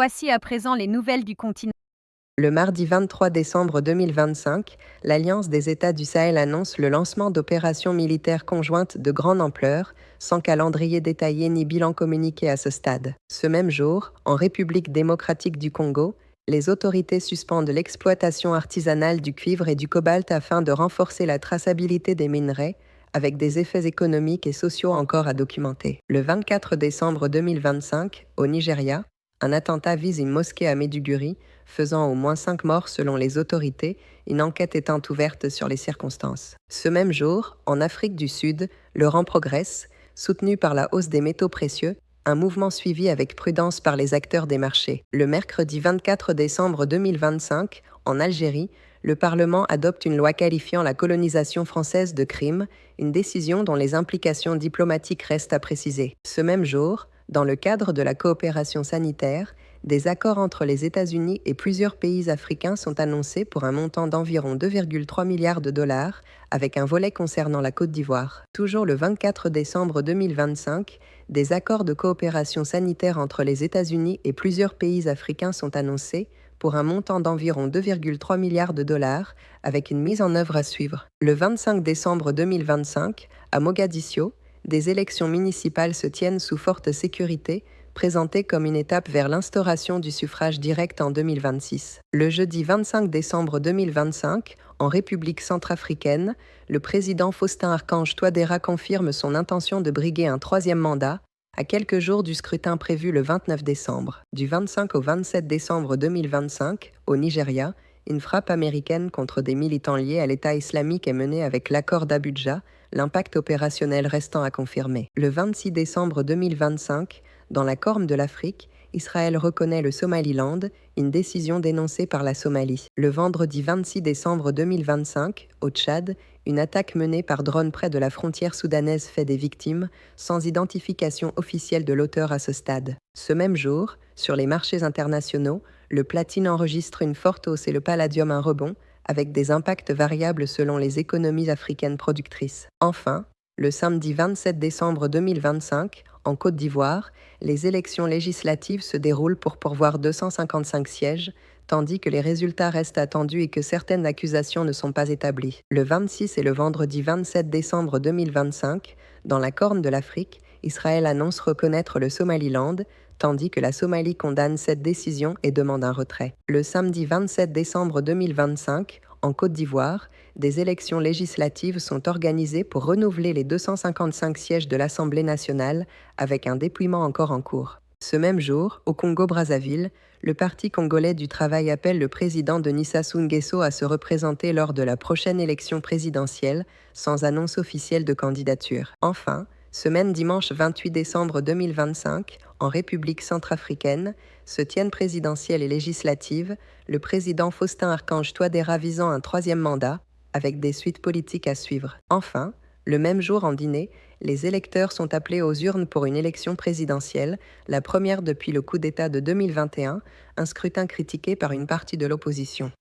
Voici à présent les nouvelles du continent. Le mardi 23 décembre 2025, l'Alliance des États du Sahel annonce le lancement d'opérations militaires conjointes de grande ampleur, sans calendrier détaillé ni bilan communiqué à ce stade. Ce même jour, en République démocratique du Congo, les autorités suspendent l'exploitation artisanale du cuivre et du cobalt afin de renforcer la traçabilité des minerais, avec des effets économiques et sociaux encore à documenter. Le 24 décembre 2025, au Nigeria, un attentat vise une mosquée à Maiduguri, faisant au moins 5 morts selon les autorités, une enquête étant ouverte sur les circonstances. Ce même jour, en Afrique du Sud, le rang progresse, soutenu par la hausse des métaux précieux, un mouvement suivi avec prudence par les acteurs des marchés. Le mercredi 24 décembre 2025, en Algérie, le Parlement adopte une loi qualifiant la colonisation française de crime, une décision dont les implications diplomatiques restent à préciser. Ce même jour, dans le cadre de la coopération sanitaire, des accords entre les États-Unis et plusieurs pays africains sont annoncés pour un montant d'environ 2,3 milliards de dollars, avec un volet concernant la Côte d'Ivoire. Toujours le 24 décembre 2025, des accords de coopération sanitaire entre les États-Unis et plusieurs pays africains sont annoncés pour un montant d'environ 2,3 milliards de dollars, avec une mise en œuvre à suivre. Le 25 décembre 2025, à Mogadiscio, des élections municipales se tiennent sous forte sécurité, présentées comme une étape vers l'instauration du suffrage direct en 2026. Le jeudi 25 décembre 2025, en République centrafricaine, le président Faustin-Archange Touadéra confirme son intention de briguer un troisième mandat, à quelques jours du scrutin prévu le 29 décembre. Du 25 au 27 décembre 2025, au Nigeria, une frappe américaine contre des militants liés à l'État islamique est menée avec l'accord d'Abuja, l'impact opérationnel restant à confirmer. Le 26 décembre 2025, dans la Corne de l'Afrique, Israël reconnaît le Somaliland, une décision dénoncée par la Somalie. Le vendredi 26 décembre 2025, au Tchad, une attaque menée par drone près de la frontière soudanaise fait des victimes, sans identification officielle de l'auteur à ce stade. Ce même jour, sur les marchés internationaux, le platine enregistre une forte hausse et le palladium un rebond, avec des impacts variables selon les économies africaines productrices. Enfin, le samedi 27 décembre 2025, en Côte d'Ivoire, les élections législatives se déroulent pour pourvoir 255 sièges, tandis que les résultats restent attendus et que certaines accusations ne sont pas établies. Le 26 et le vendredi 27 décembre 2025, dans la Corne de l'Afrique, Israël annonce reconnaître le Somaliland, tandis que la Somalie condamne cette décision et demande un retrait. Le samedi 27 décembre 2025, en Côte d'Ivoire, des élections législatives sont organisées pour renouveler les 255 sièges de l'Assemblée nationale, avec un dépouillement encore en cours. Ce même jour, au Congo-Brazzaville, le Parti congolais du travail appelle le président Denis Sassou Nguesso à se représenter lors de la prochaine élection présidentielle, sans annonce officielle de candidature. Enfin, ce même dimanche 28 décembre 2025, en République centrafricaine, se tiennent présidentielles et législatives, le président Faustin-Archange Touadéra visant un troisième mandat, avec des suites politiques à suivre. Enfin, le même jour en dîner, les électeurs sont appelés aux urnes pour une élection présidentielle, la première depuis le coup d'État de 2021, un scrutin critiqué par une partie de l'opposition.